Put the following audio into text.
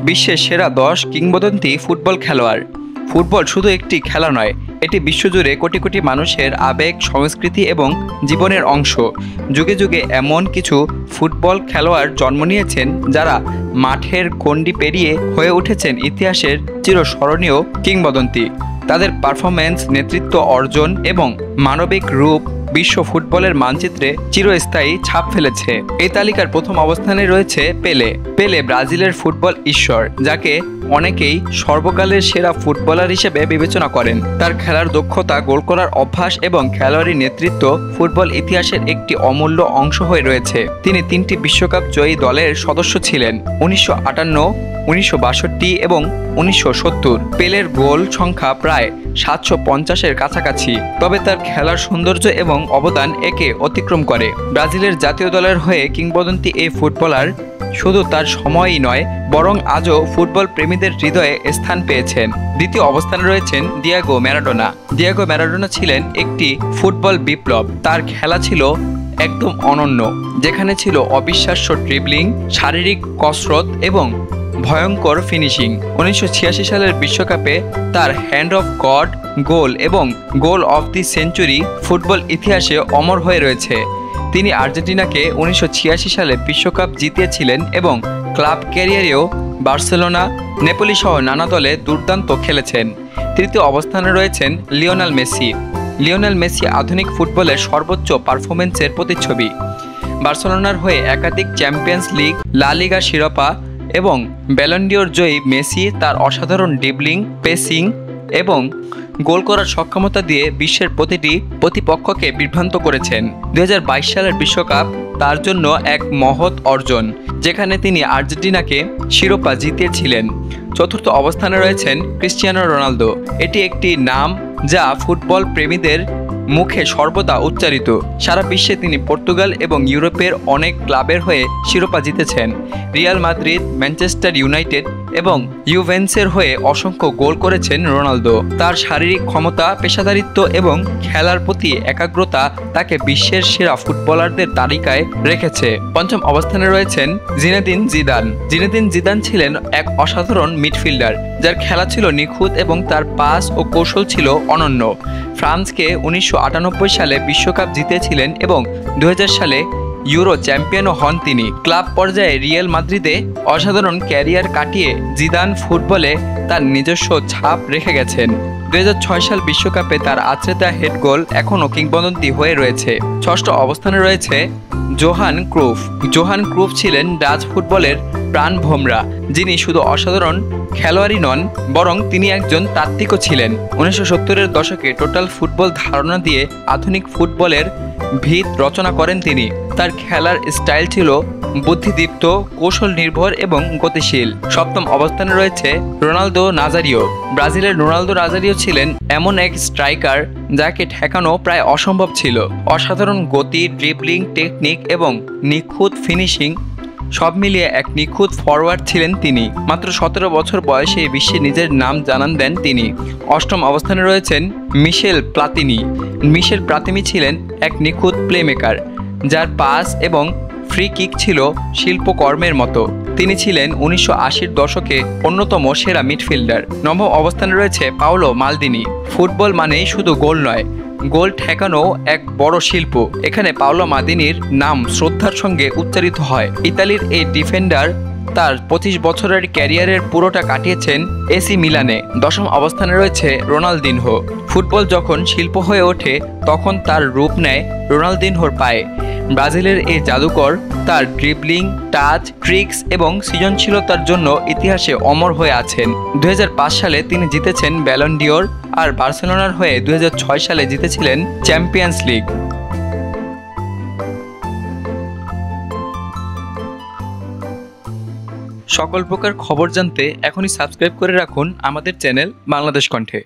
বিশ্বের সেরা 10 কিংবদন্তি ফুটবল খেলোয়াড়। ফুটবল শুধু একটি খেলা নয়, এটি বিশ্বজুড়ে কোটি কোটি মানুষের আবেগ, সংস্কৃতি এবং জীবনের অংশ। যুগে যুগে এমন কিছু ফুটবল খেলোয়াড় জন্ম নিয়েছেন যারা মাঠের গণ্ডি পেরিয়ে হয়ে উঠেছেন ইতিহাসের চিরস্মরণীয় কিংবদন্তি। তাদের পারফরম্যান্স, নেতৃত্ব, অর্জন এবং মানবিক রূপ বিশ্ব ফুটবলের মানচিত্রে চিরস্থায়ী ছাপ ফেলেছে। এই তালিকার প্রথম অবস্থানে রয়েছে পেলে। পেলে ব্রাজিলের ফুটবল ঈশ্বর, যাকে অনেকেই সর্বকালের সেরা ফুটবলার হিসেবে বিবেচনা করেন। তার খেলার দক্ষতা, গোল করার অভ্যাস এবং খেলোয়াড়ি নেতৃত্ব ফুটবল ইতিহাসের একটি অমূল্য অংশ হয়ে রয়েছে। তিনি 3টি বিশ্বকাপ জয়ী দলের সদস্য ছিলেন, 1958, 1962 এবং 1970। পেলের গোল সংখ্যা প্রায় 750-এর কাছাকাছি, তবে তার খেলার সৌন্দর্য এবং অবদান একে অতিক্রম করে। ব্রাজিলের জাতীয় দলের হয়ে কিংবদন্তি এই ফুটবলার শুধু তার সময়ই নয়, বরং আজও ফুটবল প্রেমীদের হৃদয়ে স্থান পেয়েছেন। দ্বিতীয় অবস্থানে রয়েছেন দিয়েগো ম্যারাডোনা। দিয়েগো ম্যারাডোনা ছিলেন একটি ফুটবল বিপ্লব। তার খেলা ছিল একদম অনন্য, যেখানে ছিল অবিশ্বাস্য ড্রিবলিং, শারীরিক কসরত এবং ভয়ঙ্কর ফিনিশিং। 1986 সালের বিশ্বকাপে তার হ্যান্ড অফ গড গোল এবং goal of the century football ইতিহাসে অমর হয়ে রয়েছে। তিনি আর্জেন্টিনাকে 1986 সালে বিশ্বকাপ জিতিয়েছিলেন এবং ক্লাব ক্যারিয়ারেও বার্সেলোনা, নেপোলি সহ নানা দলে দুর্দান্ত খেলেছেন। তৃতীয় অবস্থানে রয়েছেন লিওনেল মেসি। লিওনেল মেসি আধুনিক ফুটবলের সর্বোচ্চ পারফরমেন্সের প্রতিচ্ছবি। বার্সেলোনার হয়ে একাধিক চ্যাম্পিয়ন্স লিগ, লা লিগা শিরোপা এবং ব্যালন ডিওর জয়ী মেসি তার অসাধারণ ড্রিবলিং, পেসিং এবং গোল করার সক্ষমতা দিয়ে বিশ্বের প্রতিটি প্রতিপক্ষকে বিভ্রান্ত করেছেন। 2022 সালের বিশ্বকাপ তার জন্য এক মহৎ অর্জন, যেখানে তিনি আর্জেন্টিনাকে শিরোপা জিতিয়েছিলেন। চতুর্থ অবস্থানে রয়েছেন ক্রিস্টিয়ানো রোনালদো। এটি একটি নাম যা ফুটবল প্রেমীদের মুখে সর্বদা উচ্চারিত। সারা বিশ্বে তিনি পর্তুগাল এবং ইউরোপের অনেক ক্লাবের হয়ে শিরোপা জিতেছেন। রিয়াল মাদ্রিদ, ম্যানচেস্টার ইউনাইটেড এবং ইউভেন্টসের হয়ে অসংখ্য গোল করেছেন রোনালদো। তার শারীরিক ক্ষমতা, পেশাদারিত্ব এবং খেলার প্রতি একাগ্রতা তাকে বিশ্বের সেরা ফুটবলারদের তালিকায় রেখেছে। পঞ্চম অবস্থানে রয়েছেন জিনেদিন জিদান। জিনেদিন জিদান ছিলেন এক অসাধারণ মিডফিল্ডার, যার খেলা ছিল নিখুঁত এবং তার পাস ও কৌশল ছিল অনন্য। ফ্রান্সকে 1998 সালে বিশ্বকাপ জিতেছিলেন এবং 2000 সালে ইউরো চ্যাম্পিয়নও হন তিনি। ক্লাব পর্যায়ে রিয়াল মাদ্রিদে অসাধারণ ক্যারিয়ার কাটিয়ে জিদান ফুটবলে তার নিজস্ব ছাপ রেখে গেছেন। 2006 সাল বিশ্বকাপে তার আছড়ে হেড গোল এখনও কিংবদন্তি হয়ে রয়েছে। ষষ্ঠ অবস্থানে রয়েছে জোহান ক্রুফ। জোহান ক্রুফ ছিলেন ডাচ ফুটবলের প্রাণভোমরা, যিনি শুধু অসাধারণ খেলোয়াড়ই নন, বরং তিনি একজন তাত্ত্বিকও ছিলেন। 1970-এর দশকে টোটাল ফুটবল ধারণা দিয়ে আধুনিক ফুটবলের ভিত রচনা করেন তিনি। তার খেলার স্টাইল ছিল বুদ্ধিদীপ্ত, কৌশল নির্ভর এবং গতিশীল। সপ্তম অবস্থানে রয়েছে রোনালদো নাজারিও। ব্রাজিলের রোনালদো নাজারিও ছিলেন এমন এক স্ট্রাইকার যাকে ঠেকানো প্রায় অসম্ভব ছিল। অসাধারণ গতি, ড্রিবলিং টেকনিক এবং নিখুঁত ফিনিশিং সব মিলিয়ে এক নিখুঁত ফরওয়ার্ড ছিলেন তিনি। মাত্র 17 বছর বয়সে বিশ্বে নিজের নাম জানান দেন তিনি। অষ্টম অবস্থানে রয়েছেন মিশেল প্লাতিনি। মিশেল প্লাতিনি ছিলেন এক নিখুঁত প্লেমেকার, যার পাস এবং ফ্রি কিক ছিল শিল্পকর্মের মতো। তিনি ছিলেন 1980-র দশকে অন্যতম সেরা মিডফিল্ডার। নবম অবস্থানে রয়েছে পাওলো মালদিনি। ফুটবল মানেই শুধু গোল নয়, গোল ঠেকানো এক বড় শিল্প। এখানে পাওলো মালদিনির নাম শ্রদ্ধার সঙ্গে উচ্চারিত হয়। ইতালির এই ডিফেন্ডার তার 25 বছরের ক্যারিয়ারের পুরোটা কাটিয়েছেন এসি মিলানে। দশম অবস্থানে রয়েছে রোনালদিনহো। ফুটবল যখন শিল্প হয়ে ওঠে, তখন তার রূপ নেয় রোনালদিনহোর পায়ে। ব্রাজিলের এই জাদুকর তার ড্রিবলিং, টাচ, ট্রিক্স এবং সৃজনশীলতার জন্য ইতিহাসে অমর হয়ে আছেন। 2005 সালে তিনি জিতেছেন ব্যালন ডিওর, আর বার্সেলোনার হয়ে 2006 সালে জিতেছিলেন চ্যাম্পিয়ন্স লিগ। সকল প্রকার খবর জানতে এখনই সাবস্ক্রাইব করে রাখুন আমাদের চ্যানেল বাংলাদেশ কণ্ঠে।